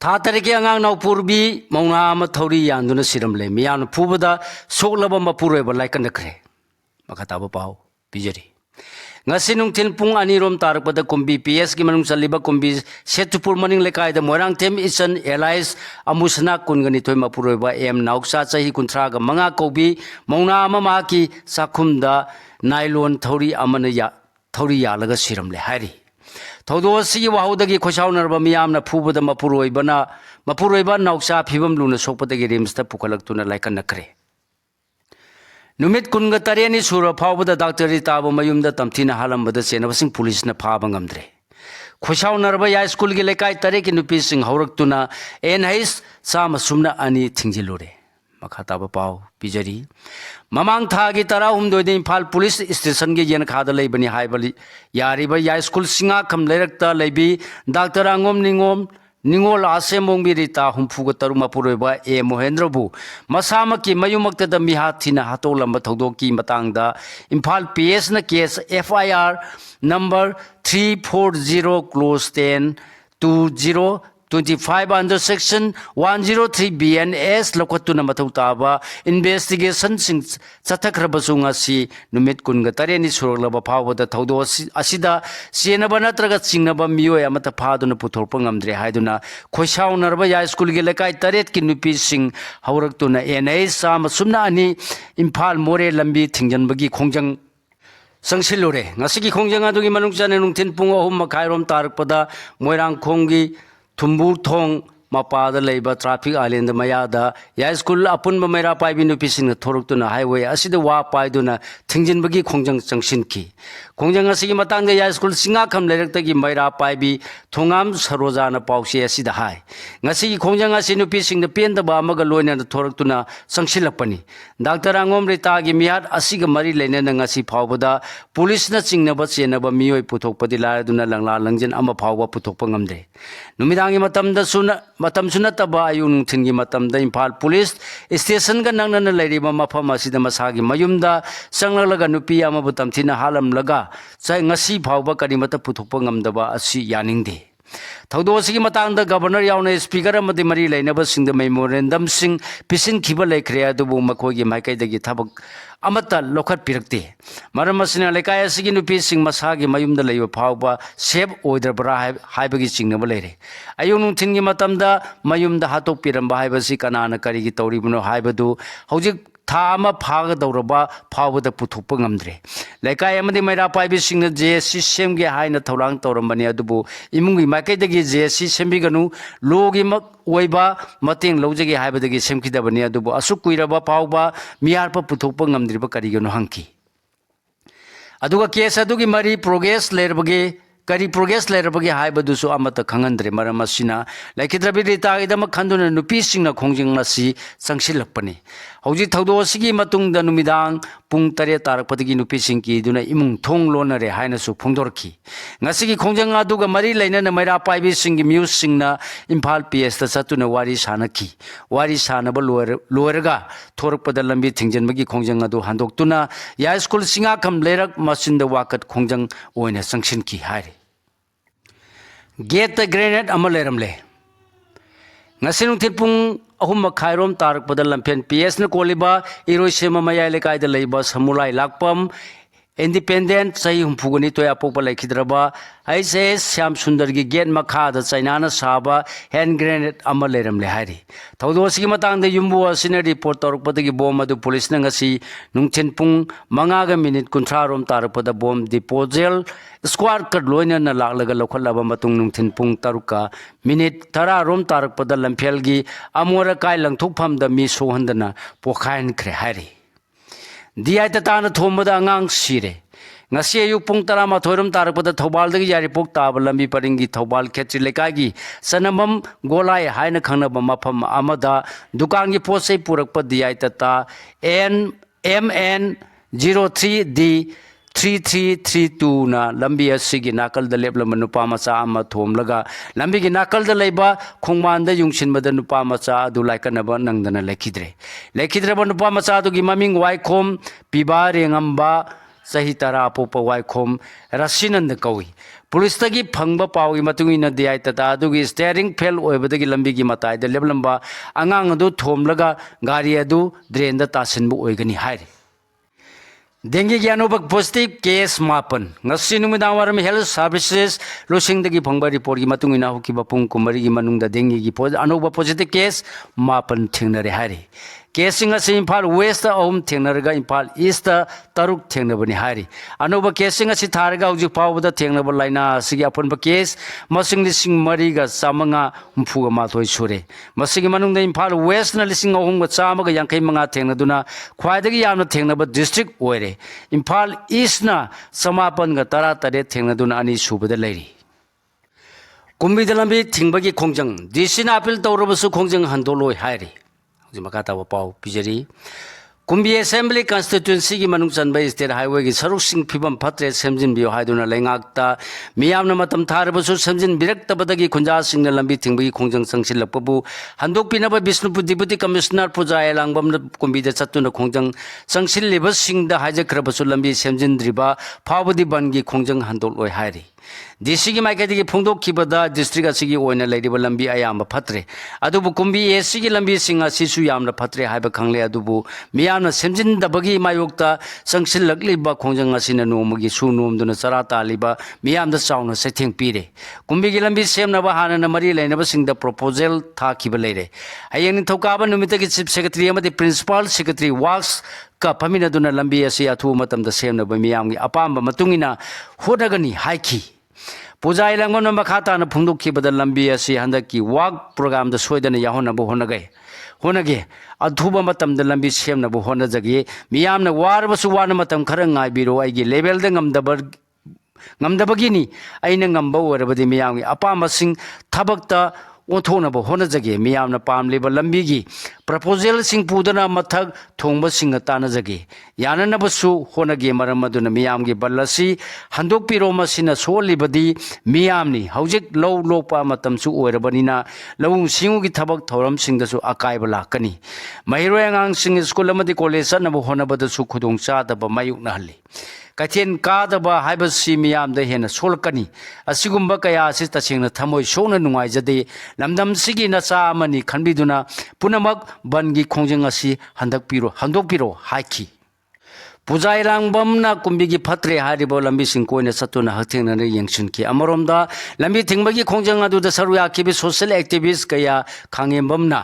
ꯊꯥ ꯇꯔꯦꯠꯀꯤ ꯑꯉꯥꯡ ꯅꯥꯎꯄꯨꯔꯕꯤ ꯃꯧꯅꯥ ꯑꯃ ꯊꯧꯔꯤ ꯌꯥꯟꯗꯨꯅ ꯁꯤꯔꯝꯂꯦ ꯃꯤꯌꯥꯝꯅ ꯐꯨꯕꯗ ꯁꯣꯛꯂꯕ ꯃꯄꯨꯔꯣꯏꯕ ꯂꯥꯏꯀꯠꯅꯈ꯭ꯔꯦ ꯃꯈꯥ ꯇꯥꯕ ꯄꯥꯎ ꯄꯤꯖꯔꯤ ngasi nungthil pung ani rom tarakpada kumbi PS ki manung chaliba kumbi Setupur maning lekai da Moirang Them Isan Allies amusna kungani toy mapuroiba em nauksa chahi kunthra ga manga kobi mauna ama ma ki sakhumda nylon thori amana ya thori ya laga siramle hari thodo si wahudagi khosaunar ba miyamna phubada mapuroiba nauksa phibam luna sokpadagi rimsta pukhalaktuna laikan nakre Numit kunga tareni sura phawbada doctor taba mayumda tamthina halambada senabasing police na phaba ngamdre khoshau narba ya school gi lekai tare ki nupi sing hauраktuna enhais sama sumna ani thingjilure makha taba paw pijari mamang tha gi tara humdoi de Imphal police station gi yen khada leibani haibali yari ba ya school singa kham leirakta leibi doctor angom ningom Ningol asemong birita humfuga taruma puroiba e Mohendrabu masama ki mayumakta da mihathina hatolamba thodoki matangda Imphal PS na case FIR number 340 close 10 2025 under section 103 BNS lokotuna mathautaba investigation sing chathakrabasung asi numit kunga tareni suraglaba phawada thodo asida senaba natraga chingnaba miyoi amata phaduna puthorpa ngamdre haiduna khoisau narba ya school gi lekai taret ki nupi sing hauraktuna NA sama sumna ani Imphal more lambi thingjanbagi khongjang Sangsilure ngasigi khongjang adugi manungchane nungthin pung ahum makhairom tarakpada Moirang khonggi Thumbur thong mapada leiba traffic island mayada ya school apun maira paibi nupi sing thoruktuna highway asida wa paiduna thingjinbagi khongjang changsinki khongjang asigi matangda ya school singa kham leirakta gi maira paibi thongam sarojana pausi asida hai ngasigi khongjang asi nupi sing na penda ba amaga loina thoruktuna changsilapani doctor angom rita gi mihat asiga mari leina ngasi phawbada police na chingnaba chenaba miyoi puthokpadi laaduna langla langjin ama phawba puthokpa ngamde numidangi matamda suna matam sunataba ayung thingi matamda Imphal police station ga nangnana leiriba mafam asida masagi mayumda sanglalaga nupi ama butam thina halam laga chai ngasi phawba karimata puthokpa ngamdaba asi yaningde thodo sigi matangda governor yauna speaker amadi mari leinaba singda memorandum sing pisin khiba lekhre adubu makhogi maikai dagi thabak amata lokhat pirakte maram asina lekai asigi nupi sing masagi mayumda leiba phawba save oidrabra haibagi chingnaba leire ayung thingi matamda mayumda hatok piramba haibasi kanana karigi tawribuno haibadu hojik Thama Paga Doraba, Power the Putupa ngamdre. Lekai amadi maira paibi singna JSC semge haina tholang torambani adubu imungi makedagi JSC sembiganu logi mak oiba mating lojagi haibadagi semkidabani adubu asuk kuiraba pawba miarpa putupa ngamdriba karigano hanki. Aduga case adugi mari progress lerbagi Kari progress lerbagi haibadusu amata khangandre maramasina laikidrabi rita idama khanduna nupi singna khongjing nasi sangsilapani hauji thodo sigi matungda numidang pung tare tarakpadagi nupi singki duna imung thong lonare haina su phongdorki ngasigi khongjang aduga mari lainana maira paibi singi muse singna Imphal PS ta satuna wari sanaba loiraga thorakpada lambi thingjanbagi khongjang adu handoktuna ya school singa kham lerak masinda wakat khongjang oina sangsinki haire Get the grenade amaleramle. Nasinung tipung ahum makhairom tarak pada lampian PS na koliba irosema maya lekai da leiba samulai lakpam independent sahi humpugani to apopa lekhidraba ISS Syam Sundar gi get makha da China na saba hand grenade amaleramle hari thodo sigi matang da yumbu asina report tarak pada gi bom adu police na ngasi nungchen pung manga ga minute kunthra rom tarak pada bom disposal squad kad loina na laklaga lokhalaba matung nungthin pung taruka minute tara rom tarak pada lamphial gi amora kai langthok pham da mi sohandana pokhain khre hari diai ta na thomba da ngang sire ngasi ayu pung tara ma thoiram tarak pada thobal da gi yari pok tab lambi paringi thobal khetri lekai gi sanamam golai haina khangna ba mafam amada dukan gi posai purak pa diai ta MN 03D 3332 na lambi asigi nakal da lebla manupa macha ama thomlaga lambi gi nakal da leiba khongman da yungsin bada nupa macha adu laikana ba nangdana lekhidre ba nupa macha adu gi maming waikhom piba rengamba sahi tara popa waikhom rasinand kawi पुलिसतगी फंगबा Pawgi मतुंगिना दियाई तता अदुगी steering fail ओइबदगी लंबीगी मताइदा लेबलंबा अंगांग अदु थोमलगा गाड़ी अदु ड्रेनदा तासिनबु ओइगनी हाइरे dinghy की अनुभव positive case मापन ngasi numidang waram health services losingdagi phangba report gi matungina hokiba pung kumari gi manungda dengi gi anuba positive case mapan thingnare hari केसिंग Imphal West अहम थेंगनरगा इम्फाल ईस्ट तरुक थेंगनबनी हारी अनोबा केसिंग थारगा हौजिक फावबदा थेंगनब लाइना सिगी अफनब केस मसिंग लिसिंग मरीगा चामंगा हुमफुगा माथोय सुरे मसिगी मनुंगदा इम्फाल वेस्ट न लिसिंग अहमगा चामगा यांखै मंगा थेंगनदुना ख्वाइदगी यामना थेंगनब डिस्ट्रिक्ट ओइरे इम्फाल ईस्ट न समापनगा तरा तरे थेंगनदुना अनि सुबदा लैरी कुंबीदा लंबी थिंगबगी खोंजंग डीसीना अपील तौरबसु खोंजंग हंदोलोय हारी मकाता पाव पिजरी कुंबी असेंबली कॉन्स्टिट्यूएंसी की मनुंग चनबा स्टेट हाईवे की सरुकसिंग फिबम फत्रे सेमजिन बियो हाइदुना लेंगाक्ता मियामना मतम थारबसु सेमजिन बिरक्तबदगी खुंजासिंगना लंबी थिंबगी खोंजंग संगसिलपबु हंदोकपिनबा बिष्णुपुर डिप्यूटी कमिश्नर पूजा एलांगबम कुंबीदा चत्तुना खोंजंग संगसिलिबसिंगदा हाइजखरबसु लंबी सेमजिनद्रिबा फावबदी बनगी खोंजंग हंदोलोय हाइरी DC की माइकैदगी फोंदोखिबदा डिस्ट्रिक्ट असिगी ओइना लैरिबा लंबी अयाम फत्रे अदुबु कुंबी एसी की लंबी सिंग असिसु यामना फत्रे हाइबा खंगले अदुबु मियामना सेमजिनदबगी मायोक्ता संगसिलकलिबा खोंजंग असिना नोमगी सुनोमदुना चरा तालिबा मियामदा चाउना सेथिंग पीरे कुंबी की लंबी सेमनबा हानना मरी लैनबा सिंगदा प्रपोजल थाखिबा लैरे हयेंग निथौकाबा नुमितगी चीफ सेक्रेटरी अमदि प्रिंसिपल सेक्रेटरी वर्क्स का फमिनदुना लंबी असि अथु मतमदा सेमनबा मियामगी अपाम्बा मतुंगिना होदगनी हाइखी पूजा इलांगम मखाता न फुंदोखिबदा लंबी असि हंदकी वाक प्रोग्राम द सोइदना याहोनबो होनगे अथुबा मतमदा लंबी सेमनबो होनजगे मियामना वारबसु वाना मतम खरा ngaibiro आइगे लेवल द ngamdabagini aina ngamba oirabadi miyamgi apamasing thabakta ओथोनब होनजगे मियामना पामलेब लंबीगी प्रपोजल सिंग पुदना मथक थोंब सिंग तानजगे याननबसु होनगे मरम मदुना मियामगी बल्लसी हंदोकपिरो मसिना सोलिबदी मियामनी हौजिक लौ लोपा मतमसु ओइरबनिना लौंग सिंगुगी थबक थौरम सिंगदसु अकाइब लाकनी महिरोय अंगांग सिंग स्कूल अमदि कॉलेज नब होनबदसु खुदोंग चादब मायुकना हल्ली कथेन कादब हाइबसी मियामद हेन सोलकनी असिगुंबा कया असि तसेंगना थमोय सोना नुंगाइजदे लमदमसिगी नचा अमनी खनबिदुना पुनमक बनगी खोंजंग असि हंदोकपिरो हाइखी पूजा इलांगबमना कुंबीगी फत्रे हारिबो लंबी सिंग कोइना सतुना हथेंगना यंगसिनकी अमरोमदा लंबी थिंगबगी खोंजंग अदुदा सरुयाखिबि सोशल एक्टिविस्ट कया खांगेंबमना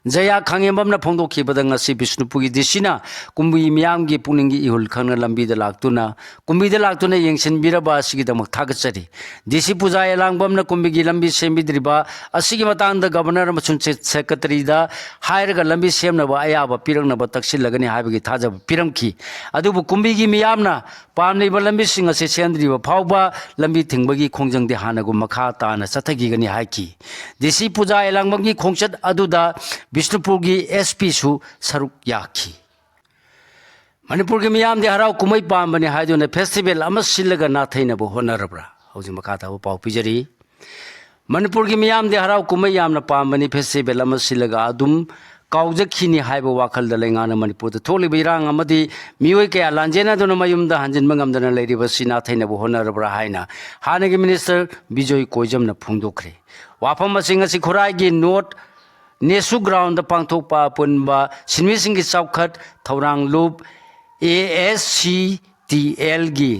जया खांगेंबमना फोंदोखिबदा ngasi बिष्णुपुगी दिसिना कुंबी मियामगी पुनिंगी इहुल खंगना लंबीदा लाक्तुना यंगसिन बिरबा असिगिदमक थागचरी दिसि पूजा एलांगबमना कुंबीगी लंबी सेमबिद्रिबा असिगी मतांगदा गवर्नर अमसुन सेक्रेटरीदा हायरगा लंबी सेमनबा अयाबा पिरंगनबा तक्सिलगनी हायबगी थाजब पिरमखी अदुबु कुंबीगी मियामना पामलिबा लंबी सिंग असे सेंद्रिबा फावबा लंबी थिंगबगी खोंजंगदे हानगु मखा ताना चथगिगनी हायकी दिसि पूजा एलांगबमगी खोंचत अदुदा बिष्णुपुर की एसपी सु सरुक याखी मणिपुर की मियाम दे हराव कुमई पामबने हाइदुना फेस्टिवल अमा सिलगा नाथैनबो होनरब्रा हौजि मखाता पाउ पिजरी मणिपुर की मियाम दे हराव कुमई यामना पामबने फेस्टिवल अमा सिलगा अदुम काउजखिनी हाइबो वाखल द लेंगाना मणिपुर द थोलिब इरांग अमदि मियोय कया लांजेना दुना मयुमदा हंजिन मंगमदना लेरिबा सिना थैनबो होनरब्रा हाइना हानगी मिनिस्टर बिजोय कोइजमना फुंगदोखरे वाफम मसिंग असि खुराइगी नोट नेसु ग्राउंड पांथोपा पुनबा सिनमिसिंग चौखट थौरांग लूप ASCTL गी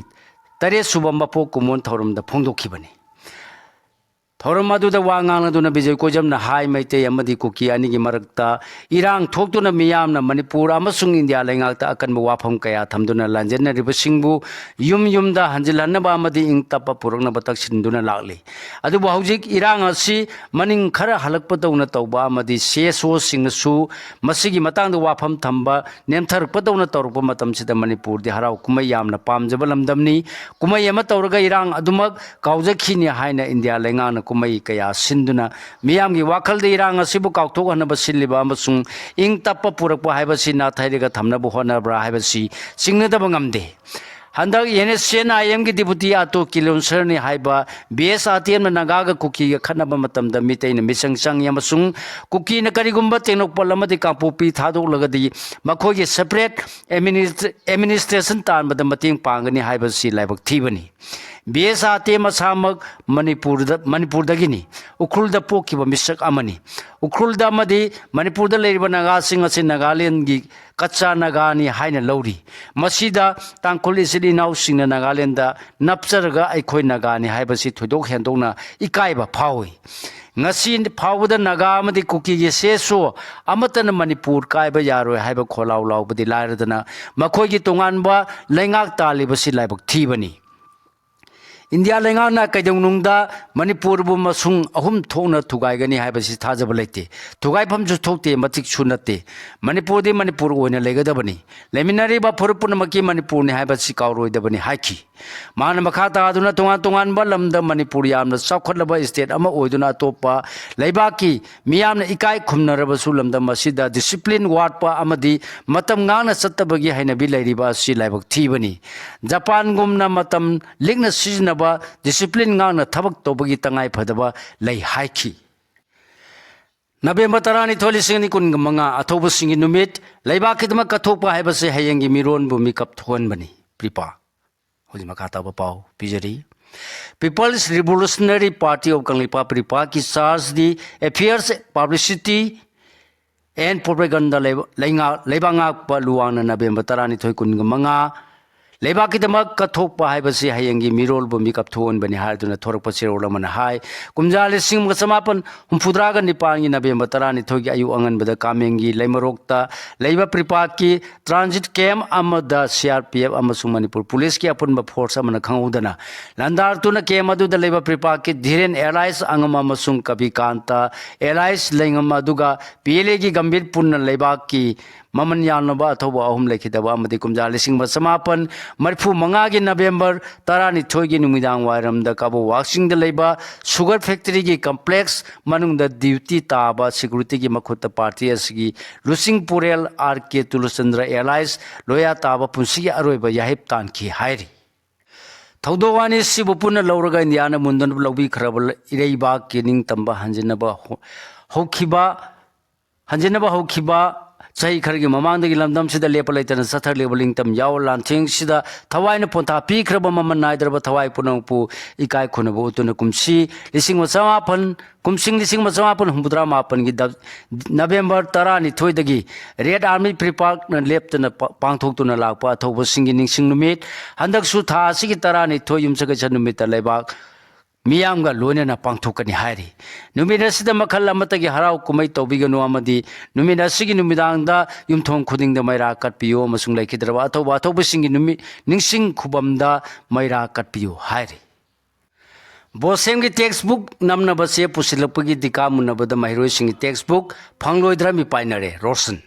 तरे सुबम मपो कुमोन थौरम द फोंदोखिबने थौरम अदुदा वांगांगदुना बिजय कोजमना हाई मैते अमदि कुकी अनिगी मरक्ता इरांग थोक्तुना मियामना मणिपुर अमसुंग इंडिया लेंगाक्ता अकनबो वाफम कया थमदुना लांजेनरिबा सिंगबु युमदा हंजिलहनबा अमदि इंगतप पुरंगनबा तक्सिनदुना लागली अदुबु हौजिक इरांग असि मनिंग खरा हलकपदौना तौबा अमदि सेसो सिंगसु मसिगी मतांगदा वाफम थंबा नेमथरपदौना तौरपा मतमसिदा मणिपुर दि हराव कुमई यामना पामजबा लमदमनी कुमई अमा तौरगा इरांग अदुमक काउजखिनी हाइना इंडिया लेंगाना कुमई कया सिंदुना मियामगी वाखल दे इरांग असिबु काउथोगनबा सिलिबा अमसुंग इंग तप्पा पुरकपा हाइबसि नाथाइरेगा थमनबु होनब्रा हाइबसि सिंगनदबा ngamde हंदक NSCN IM की डिप्यूटी आतो किलोन्सरनी हाइबा BSRTM नगागा कुकी खनबा मतमदा मितैन मिसंग संग यमसुंग कुकी न करिगुंबा तेनोकपल अमदि कापोपी थादोलगदि मखोगी सेपरेट एडमिनिस्ट्रेशन तानबदा मतेंग पांगनी हाइबसि लाइबक थीबनी BSRT masamak Manipurdagini Ukrulda pokiba misak amani Ukrulda madi Manipurda leriba naga sing asi Nagaland gi Kacha Nagani haina lori Masida tangkol isidi nau sing na Nagalanda napsaraga aikoi Nagani haibasi thudok hendokna ikaiba phawi ngasi phawda naga amadi kuki ge seso amatana manipur kaiba yaro haiba kholau lau badi lairadana makhoi gi tongan ba lengak tali basi laibak thibani India lengak na kaidongnungda manipur bu masung ahum thona thugai gani haibasi thajaba lete thugai pham ju thokte matik chunate manipur de manipur oina legadabani leminari ba phurpun maki manipur ni haibasi kauroi dabani haiki mana makha ta aduna tongan ba lamda manipur yamna saukhatlaba state ama oiduna topa leibaki miyamna ikai khumnaraba sulamda masida discipline watpa amadi matam ngana sattabagi haina bi leiriba si laibak thibani Japan gumna matam ligna sizna ba discipline ngana thabak tobagi tangai phadaba lei haiki November 12 kun manga athoba singi numit leiba kidma kathokpa haibase hayengi miron bu mikap thon bani pripa hoji makata ba pau pijari People's Revolutionary Party of Kanglipa pripa ki charge the affairs publicity and propaganda leibanga pa luang na November 12 kun manga Leba kitama kathok pa hai basi hayengi mirol bu mikap thon bani har duna thorak pa sirol man hai kumjal sing samapan humfudra ga nipangi November 12 thogi ayu angan bada kamengi leimarokta leiba pripa ki transit camp amada CRPF amasung Manipur police ki apun ba force amana khangudana landar tuna camp adu da leiba pripa ki dhiren allies angama amasung kabi kanta allies lengama duga PLA gi gambir punna leiba ki Maman Yanaba Toba Hum Lekidaba Madi Kumja Lising Samapan Marfu Mangagi November Tarani Togi Numidang Wairam the Cabo washing the labor sugar factory gi complex Manung the duty taba security gi Makuta party asgi Lusing Purel RK Tulusandra allies Loya Taba Punsi Aroba Yahip Tanki Hairi Taudowani Sibupuna Lauraga Indiana Mundan Lobi Krabal Ireba Kining Tamba Hanjanaba Hokiba Say Kargi Mamanda Lamdam Sida Lepalatan Satar Labeling Tam Yaw Lanting Sida Tawaina Ponta Pikraba Mama Naidra Tawai Punampu Ikai Kunabu Tunakumsi Lising Masamapan Kumsing Lising Masamapan Humbudra Mapan November Tarani Toidagi Red Army Prepark and left in a Pangtok to Nalapa Toba singing Sing Numit Handak Suta Siki Tarani Toyum Sakachanumita Lebak Miyamga Lunana Pangtokani Hari. Numida Sida Makala Matagi Harau Kumai Tobigano Amadi, Numida Sigi Numidanga, Yumton Kuding the Maira Katpio, Masung Lake Hidravato, Watobusing Numi, Ningsing Kubamda, Maira Katpio, Hari. Bosemgi textbook Namna Base Pusilapagi Dikamunabada Mahirosing textbook, Pangloidrami Pinare, Rosen.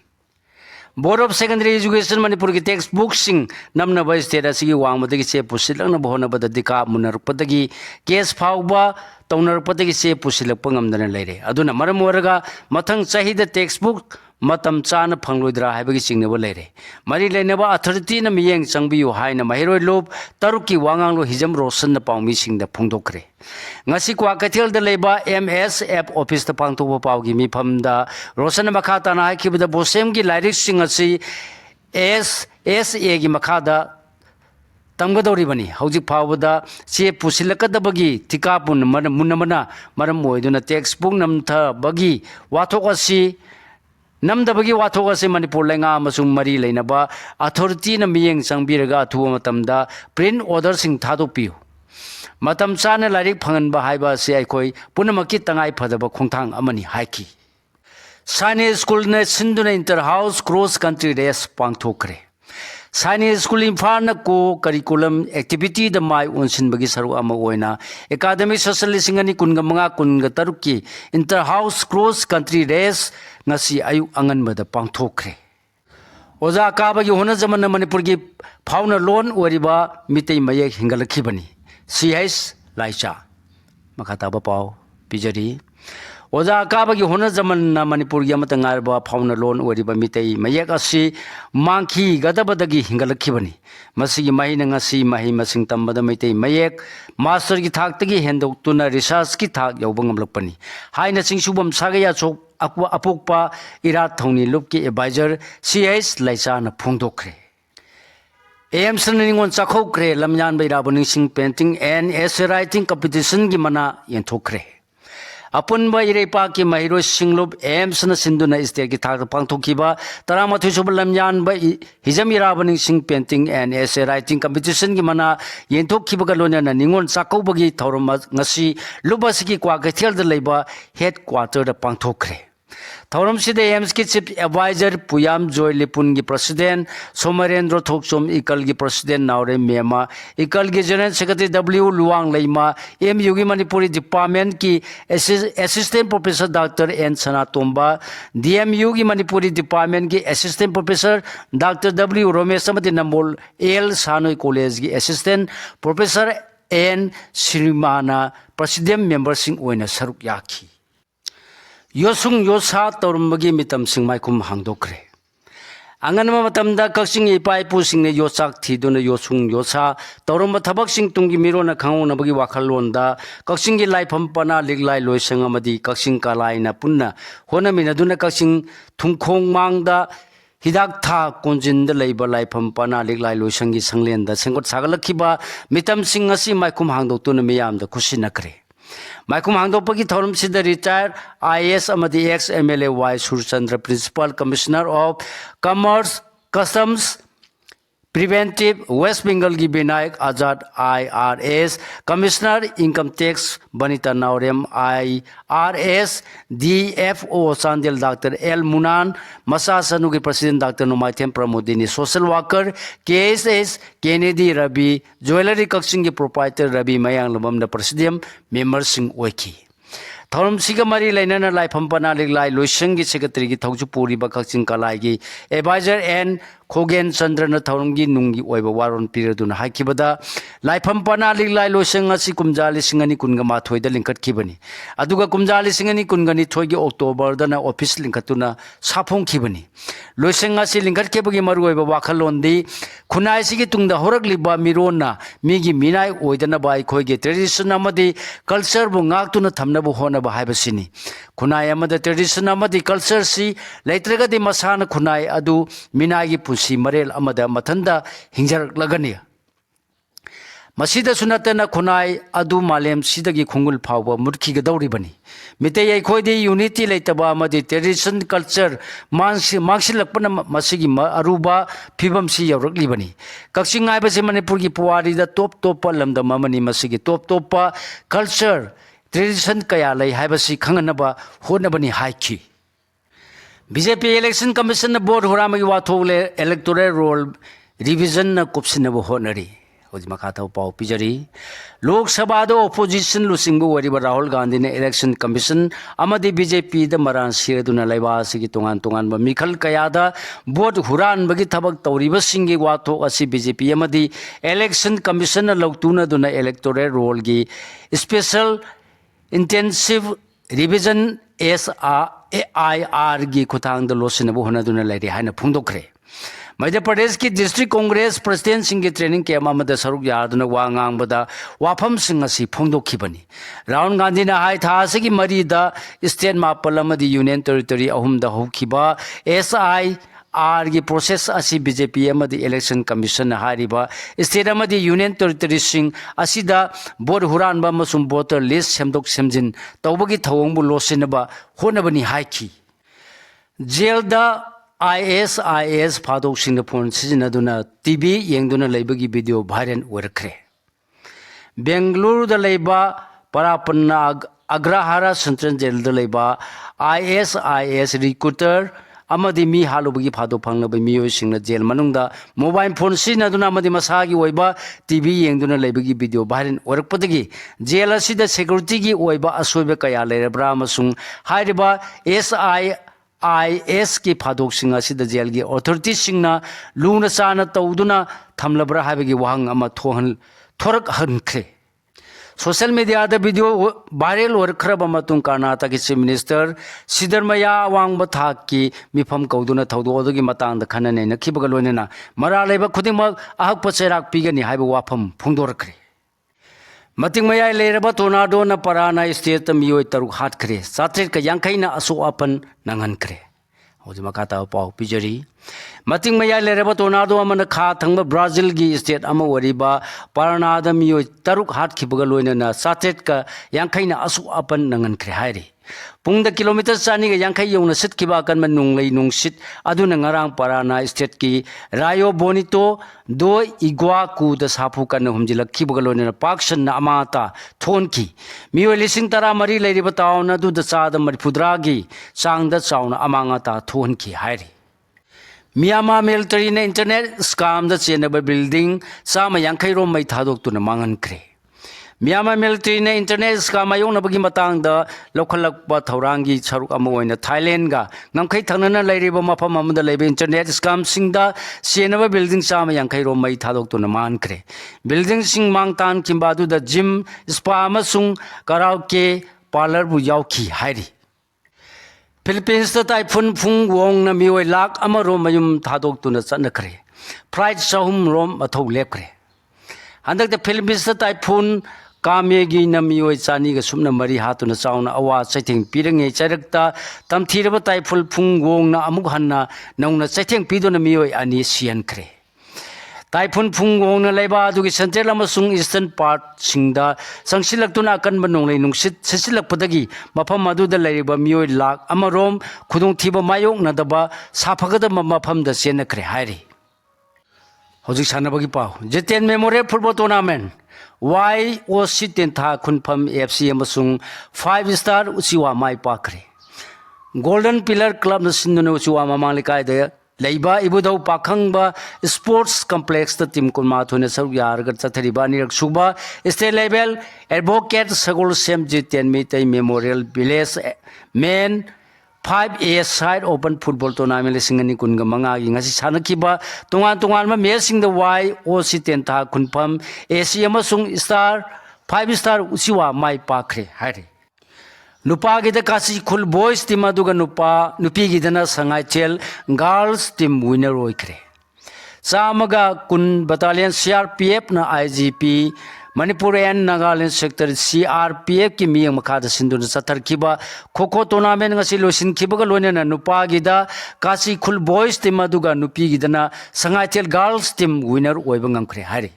Board of Secondary Education Manipur ki textbook sing namna ba state asigi wang madagi se pusilang na bohona bada dika munar padagi case phauba taunar padagi se pusilak pangamdana leire aduna maram waraga mathang chahida textbook matam chana phangloidra haibagi singneba leire mari leinaba authority na miyeng changbiyu haina mahiroi lob taruki wangang lo hijam rosan na pawmi singda phungdokre ngasi kwa kathel da leiba MSF office ta pangtokba pawgi mifamda rosan makhata na haikibda bosem gi lyric sing asi SSA gi makhada tamgadori bani hauji phawda che pusilakadabagi tikapun munamana maram moiduna textbook namtha bagi wathok asi Namdabagi Watogase Manipur Lenga Masung Mari Lainaba authority na miyeng sangbiraga athuwa matamda print order sing thadoppiu matam chana larik phangan ba haiba se aikoi punamaki tangai phadaba khongthang amani haiki Sane school na sinduna inter house cross country race pangthokre Sane school infana ko curriculum activity the mai unsin bagi saru ama oina academic social singani kunga manga kunga taruki inter house cross country race ngasi ayu angan bada pangthokre Oza kabagi hona zaman na Manipur gi fauna loan oriba mitei mayek hingalakhibani CH Laisha makata ba pau pijari Oza kabagi hona zaman na Manipur gi amata ngarba fauna loan oriba mitei mayek asi mangki gadabadagi hingalakhibani masigi mahina ngasi mahi masing tambada mitei mayek master gi thak tagi hendok tuna research ki thak yobangam haina singsubam sagaya chok apokpa ira thongni lupki advisor CH Laisa na phungdokre AMS ningon chakhokre lamyan bairabuni sing painting and essay writing competition gi mana yenthokre apun ba irepa ki mahiro singlub AMS na sinduna state gi thak pangthokiba tarama thusub lamyan ba hijam irabuni sing painting and essay writing competition gi mana yenthokkiba ga lona na ningon chakhobagi thorum ngasi lubasiki kwa gathel da leiba headquarter da pangthokre Thauram Sida AMS ki Chief Advisor Puyam Joy Lipun ki President Somarendra Thoksom Ikal ki President Naure Mema Ikal ki General Secretary W Luang Leima MU ki Manipuri Department ki Assistant Professor Dr. N Sanatomba DMU ki Manipuri Department ki Assistant Professor Dr. W Romesh Samati Namol AL Sanoi College ki Assistant Professor N Srimana President Member Sing Oina Saruk Yaki Yosung yosa taurumbagi mitam sing maikum hangdokre. Angan matamda kaksing ipai pusing ne yosak thiduna yosung yosa taurumba thabak sing tungi miro na khangu na bagi wakhalonda kaksing gi laifam pana liglai loisang amadi kaksing kalai na punna hona minaduna kaksing thungkhong mangda hidak tha konjinda leiba laifam pana liglai loisang gi sanglenda sengot sagalakhiba mitam sing asi maikum hangdotuna miyam da khusinakre. Maikum Hangdopagi Thorum Sida retired IAS Amadi ex MLA Y Surchandra Principal Commissioner of Commerce Customs Preventive West Bengal Gi Binayak Azad IRS Commissioner Income Tax Banita Naurem IRS DFO Sandil Dr. L Munan Masa Sanugi President Dr. Numaithem Pramodini Social Worker KSS Kennedy Rabi Jewelry Kaksingi Proprietor Rabi Mayang Lumam the President Member Sing Weki Thorum Sigamari Lainana Lai Pampana Lai Lushangi Secretary Tauchupuri Bakaksing Kalai Advisor and Kogen Chandrana Thorungi Nungi Oiba Waron Perioduna Haikibada Lai Pampana Lai Lushangasi Kumjali Singani Kungama Toy the Linkat Kibani Aduga Kumjali Singani Kungani Toy October Dana Office Linkatuna Sapong Kibani Lushangasi Linkat Kibagi Marueva Wakalondi Kunai Sigitung the Horak Liba Mirona Migi Minai Oidana Bai Koige Tradition Amadi Culture Bungaktuna Tamnabu Hona Bahabasini Kunai Amada Tradition Amadi Culture Si Latraga de Masana Kunai Adu Minagi Si Marel Amada Matanda Hinjar Lagania Masida Sunatana Kunai Adu Malem Sidagi Kungul Power Murki Gadoribani Mitay Kodi Unity Lataba Amadi Tradition Culture Maxilapana Masigi Aruba Pibam Si Libani Kaksing Ibasimani Purgi Puari the top Lamda Mamani Masigi top culture tradition Kayalai Habasi Kanganaba Honabani Haiki BJP Election Commission Board Huramagi Watole Electoral Roll Revision Kupsinabu Honori Ujmakata Pau Pijari Lok Sabado Opposition Lusingu Wariba Rahul Gandhi Election Commission Amadi BJP the Maran Siraduna Laiba Sigitungan Tungan Mikal Kayada Board Huran Bagi Tabak Tauriba Singi Wato Asi BJP Amadi Election Commission Loktuna Duna Electoral Roll Gi Special Intensive Revision SIR gi khutang da losinabu honaduna lairi haina phungdokre Madhya Pradesh ki District Congress President Singh training ke amamada saruk yarduna wa ngangbada wafam sing asi phungdokhibani Rahul Gandhi na hai tha asigi mari da state mapal amadi union territory ahum da hokhiba SIR gi process asi BJP amadi election commission hariba state amadi union territory sing asida board huran ba masum voter list semdok semjin tawbagi thawongbu losinaba honabani haiki jail da ISIS Padok Singapore Sizinaduna TV Yengduna Labagi video viral workre. Bengaluru the Laba Parapana Agrahara Central Jail the Laba ISIS recruiter Amadi Mi Halubagi Pado Panga by Mio Singna Jail Manunda Mobile Phone Sinaduna Madi Masagi Weba TV Yengduna Labagi video viral work Potagi Jail Sida Security Weba Aswebe Kayale Bramasung Haiba IS ki phadok singa sida jail gi authority singna luna sana tawduna thamlabra habegi wahang ama thorak hankre social media da video viral workra bamatung Karnataka ki chief minister Siddharmaya Wangba thak ki mifam kauduna thawdo odogi matang da khanane na khibaga loinena mara leba khudingmak ahak pacherak pigani haiba wafam phungdorakre Mating Maya Leraba Tornado na Parana State Mio Taruk Hat Kre, Satret Kayankaina Aso Apan Nangan Kre. ꯍꯧꯖꯤꯛ ꯃꯈꯥ ꯇꯥꯕ ꯄꯥꯎ ꯄꯤꯖꯔꯤ ꯃꯇꯤꯡ ꯃꯌꯥꯏ ꯂꯩꯔꯕ tornado ꯑꯃꯅ ꯈꯥ ꯊꯪꯕ ꯕ꯭ꯔꯥꯖꯤꯜꯒꯤ ꯁ꯭ꯇꯦꯠ ꯑꯃ ꯑꯣꯏꯔꯤꯕ ꯄꯥꯔꯥꯅꯥꯗ ꯃꯤꯑꯣꯏ 6 ꯍꯥꯠꯈꯤꯕꯒ ꯂꯣꯏꯅꯅ 850ꯅ ꯑꯁꯣꯛ ꯑꯄꯟ ꯅꯪꯍꯟꯈ꯭ꯔꯦ ꯍꯥꯏꯔꯤ ꯄꯨꯡꯗ ꯀꯤꯂꯣꯃꯤꯇꯔ 250 ꯌꯧꯅ ꯁꯤꯠꯈꯤꯕ ꯑꯀꯟꯕ ꯅꯣꯡꯂꯩ ꯅꯨꯡꯁꯤꯠ ꯑꯗꯨꯅ ꯉꯔꯥꯡ ꯄꯥꯔꯥꯅꯥ ꯁ꯭ꯇꯦꯠꯀꯤ ꯔꯥꯌꯣ ꯕꯣꯅꯤꯇꯣ ꯗꯣ ꯏꯒ꯭ꯋꯥꯀꯨꯗ ꯁꯥꯐꯨ ꯀꯟꯅ ꯍꯨꯝꯖꯤꯜꯂꯛꯈꯤꯕꯒ ꯂꯣꯏꯅꯅ ꯄꯥꯛꯁꯟꯅ ꯑꯃꯥꯡ-ꯑꯇꯥ ꯊꯣꯛꯍꯟꯈꯤ ꯃꯤꯑꯣꯏ 13,000 ꯂꯩꯔꯤꯕ ꯇꯥꯎꯟ ꯑꯗꯨꯗ 130ꯒꯤ ꯆꯥꯡꯗ ꯆꯥꯎꯅ ꯑꯃꯥꯡ-ꯑꯇꯥ ꯊꯣꯛꯍꯟꯈꯤ ꯍꯥꯏꯔꯤ ꯃꯤꯌꯥꯟꯃꯥꯔ ꯃꯤꯂꯤꯇꯔꯤꯅ ꯏꯟꯇꯔꯅꯦꯠ ꯁ꯭ꯀꯥꯝꯗ ꯆꯦꯟꯅꯕ ꯕꯤꯜꯗꯤꯡ 150 ꯔꯣꯝ ꯃꯩ ꯊꯥꯗꯣꯛꯇꯨꯅ ꯃꯥꯡꯍꯟꯈ꯭ꯔꯦ ꯃꯤꯌꯥꯟꯃꯥꯔ ꯃꯤꯂꯤꯇꯔꯤꯅ ꯏꯟꯇꯔꯅꯦꯠ ꯁ꯭ꯀꯥꯝ ꯃꯥꯌꯣꯛꯅꯕꯒꯤ ꯃꯇꯥꯡꯗ ꯂꯧꯈꯠꯂꯛꯄ ꯊꯧꯔꯥꯡꯒꯤ ꯁꯔꯨꯛ ꯑꯃ ꯑꯣꯏꯅ ꯊꯥꯏꯂꯦꯟꯗꯒ ꯉꯝꯈꯩ ꯊꯪꯅꯅ ꯂꯩꯔꯤꯕ ꯃꯐꯝ ꯑꯃꯗ ꯂꯩꯕ ꯏꯟꯇꯔꯅꯦꯠ ꯁ꯭ꯀꯥꯝꯁꯤꯡꯗ ꯆꯦꯟꯅꯕ ꯕꯤꯜꯗꯤꯡ 150 ꯔꯣꯝ ꯃꯩ ꯊꯥꯗꯣꯛꯇꯨꯅ ꯃꯥꯡꯍꯟꯈ꯭ꯔꯦ ꯕꯤꯜꯗꯤꯡꯁꯤꯡ ꯃꯥꯡ ꯇꯥꯛꯍꯟꯈꯤꯕ ꯑꯗꯨꯗ ꯖꯤꯝ ꯁ꯭ꯄꯥ ꯑꯃꯁꯨꯡ ꯀꯥꯔꯥꯎꯀꯦ ꯄꯥꯔꯂꯔꯕꯨ ꯌꯥꯎꯈꯤ ꯍꯥꯏꯔꯤ ꯐꯤꯂꯤꯄꯤꯟꯁꯇ ꯇꯥꯏꯐꯨꯟ ꯐꯨꯡꯋꯣꯡꯅ ꯃꯤꯑꯣꯏ 100,000 ꯔꯣꯝ ꯃꯌꯨꯝ ꯊꯥꯗꯣꯛꯇꯨꯅ ꯆꯠꯅꯈ꯭ꯔꯦ ꯐ꯭ꯂꯥꯏꯠ 300 ꯔꯣꯝ ꯃꯊꯧ ꯂꯦꯞꯈ꯭ꯔꯦ ꯍꯟꯗꯛꯇ ꯐꯤꯂꯤꯄꯤꯟꯁꯇ ꯇꯥꯏꯐꯨꯟ ꯀꯥꯃꯦꯒꯤꯅ ꯃꯤꯑꯣꯏ 203 ꯍꯥꯠꯇꯨꯅ ꯆꯥꯎꯅ ꯑꯋꯥ ꯆꯩꯊꯦꯡ ꯄꯤꯔꯤꯉꯩ ꯆꯩꯔꯛꯇ ꯇꯝꯊꯤꯔꯕ ꯇꯥꯏꯐꯨꯟ ꯐꯨꯡꯋꯣꯡꯅ ꯑꯃꯨꯛ ꯍꯟꯅ ꯅꯧꯅ ꯆꯩꯊꯦꯡ ꯄꯤꯗꯨꯅ ꯃꯤꯑꯣꯏ 2 ꯁꯤꯍꯟꯈ꯭ꯔꯦ ꯇꯥꯏꯐꯨꯟ ꯐꯨꯡꯋꯣꯡꯅ ꯂꯩꯕꯥꯛ ꯑꯗꯨꯒꯤ ꯁꯦꯟꯇ꯭ꯔꯦꯜ ꯑꯃꯁꯨꯡ ꯏꯁꯇꯔꯟ ꯄꯥꯔꯠꯁꯤꯡꯗ ꯆꯪꯁꯤꯜꯂꯛꯇꯨꯅ ꯑꯀꯟꯕ ꯅꯣꯡꯂꯩ ꯅꯨꯡꯁꯤꯠ ꯁꯤꯠꯆꯤꯜꯂꯛꯄꯗꯒꯤ ꯃꯐꯝ ꯑꯗꯨꯗ ꯂꯩꯔꯤꯕ ꯃꯤꯑꯣꯏ 100,000 ꯔꯣꯝ ꯈꯨꯗꯣꯡꯊꯤꯕ ꯃꯥꯌꯣꯛꯅꯗꯕ ꯁꯥꯐꯒꯗꯕ ꯃꯐꯝꯗ ꯆꯦꯟꯅꯈ꯭ꯔꯦ ꯍꯥꯏꯔꯤ ꯍꯧꯖꯤꯛ ꯁꯥꯟꯅꯕꯒꯤ ꯄꯥꯎ Jiten memorial football tournament YOC ꯇꯦꯟꯊꯥ ꯈꯨꯟꯐꯝ FC ꯑꯃꯁꯨꯡ 5 ꯁ꯭ꯇꯥꯔ ꯎꯆꯤꯋꯥ ꯃꯥꯏ ꯄꯥꯛꯈ꯭ꯔꯦ ꯒꯣꯜꯗꯟ ꯄꯤꯂꯔ ꯀ꯭ꯂꯕꯅ ꯁꯤꯟꯗꯨꯅ ꯎꯆꯤꯋꯥ ꯃꯃꯥꯡ ꯂꯩꯀꯥꯏꯗ ꯂꯩꯕ ꯏꯕꯨꯙꯧ ꯄꯥꯈꯪꯕ ꯁ꯭ꯄꯣꯔꯠꯁ ꯀꯝꯄ꯭ꯂꯦꯛꯁꯇ ꯇꯤꯝ 12ꯅ ꯁꯔꯨꯛ ꯌꯥꯔꯒ ꯆꯠꯊꯔꯤꯕ ꯑꯅꯤꯔꯛ ꯁꯨꯕ state level advocate Sagolsem Jiten Meitei memorial village men 5A side open football tournament 2025ꯒꯤ ꯉꯁꯤ ꯁꯥꯟꯅꯈꯤꯕ ꯇꯣꯉꯥꯟ-ꯇꯣꯉꯥꯟꯕ ꯃꯦꯆꯁꯤꯡꯗ YOC ꯇꯦꯟꯊꯥ ꯈꯨꯟꯐꯝ AC ꯑꯃꯁꯨꯡ 5 ꯁ꯭ꯇꯥꯔ ꯎꯆꯤꯋꯥ ꯃꯥꯏ ꯄꯥꯛꯈ꯭ꯔꯦ ꯍꯥꯏꯔꯤ ꯅꯨꯄꯥꯒꯤꯗ ꯀꯥꯆꯤꯈꯨꯜ ꯕꯣꯏꯁ ꯇꯤꯝ ꯑꯗꯨꯒ ꯅꯨꯄꯤꯒꯤꯗꯅ ꯁꯉꯥꯏꯊꯦꯜ ꯒꯥꯔꯜꯁ ꯇꯤꯝ ꯋꯤꯟꯅꯔ ꯑꯣꯏꯈ꯭ꯔꯦ 110 ꯕꯇꯥꯂꯤꯌꯟ CRPFꯅ IGP Manipur and Nagaland sector CRPFꯀꯤ ꯃꯤꯠꯌꯦꯡ ꯃꯈꯥꯗ ꯁꯤꯟꯗꯨꯅ ꯆꯠꯊꯔꯛꯈꯤꯕ ꯈꯣꯈꯣ ꯇꯣꯔꯅꯥꯃꯦꯟ ꯉꯁꯤ ꯂꯣꯏꯁꯤꯟꯈꯤꯕꯒ ꯂꯣꯏꯅꯅ ꯅꯨꯄꯥꯒꯤꯗ ꯀꯥꯆꯤꯈꯨꯜ ꯕꯣꯏꯁ ꯇꯤꯝ ꯑꯗꯨꯒ ꯅꯨꯄꯤꯒꯤꯗꯅ ꯁꯉꯥꯏꯊꯦꯜ ꯒꯥꯔꯜꯁ ꯇꯤꯝ ꯋꯤꯟꯅꯔ ꯑꯣꯏꯕ ꯉꯝꯈ꯭ꯔꯦ ꯍꯥꯏꯔꯤ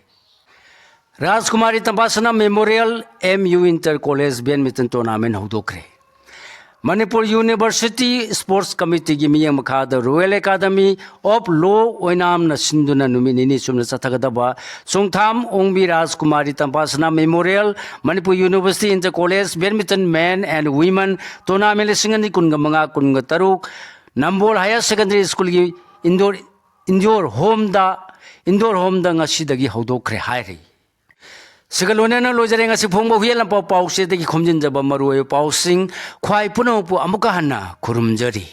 Rajkumari Tamphasana memorial MU inter college badminton tournament ꯍꯧꯗꯣꯛꯈ꯭ꯔꯦ ꯃꯅꯤꯄꯨꯔ ꯌꯨꯅꯤꯚꯔꯁꯤꯇꯤ ꯁ꯭ꯄꯣꯔꯠꯁ ꯀꯃꯤꯇꯤꯒꯤ ꯃꯤꯠꯌꯦꯡ ꯃꯈꯥꯗ ꯔꯣꯌꯦꯜ ꯑꯦꯀꯥꯗꯃꯤ ꯑꯣꯐ ꯂꯣ ꯑꯣꯏꯅꯥꯝꯅ ꯁꯤꯟꯗꯨꯅ ꯅꯨꯃꯤꯠ 2 ꯆꯨꯝꯅ ꯆꯠꯊꯒꯗꯕ ꯆꯣꯡꯊꯥꯝ ꯑꯣꯡꯕꯤ Rajkumari Tamphasana memorial Manipur university inter college badminton men and women tournament 2025-26 ꯅꯝꯕꯣꯜ ꯍꯥꯌꯔ ꯁꯦꯀꯦꯟꯗꯔꯤ ꯁ꯭ꯀꯨꯜꯒꯤ ꯏꯟꯗꯣꯔ ꯍꯣꯝꯗ ꯉꯁꯤꯗꯒꯤ ꯍꯧꯗꯣꯛꯈ꯭ꯔꯦ ꯍꯥꯏꯔꯤ ꯁꯤꯒ ꯂꯣꯏꯅꯅ ꯂꯣꯏꯖꯔꯦ ꯉꯁꯤ ꯐꯣꯡꯕ ꯍꯨꯏꯌꯦꯟ ꯂꯝꯄꯥꯎ ꯄꯥꯎꯆꯦꯗꯒꯤ ꯈꯣꯝꯖꯤꯟꯖꯕ ꯃꯔꯨꯑꯣꯏꯕ ꯄꯥꯎꯁꯤꯡ ꯈ꯭ꯋꯥꯏ ꯄꯨꯝꯅꯃꯛꯄꯨ ꯑꯃꯨꯛꯀ ꯍꯟꯅ ꯈꯨꯔꯨꯝꯖꯔꯤ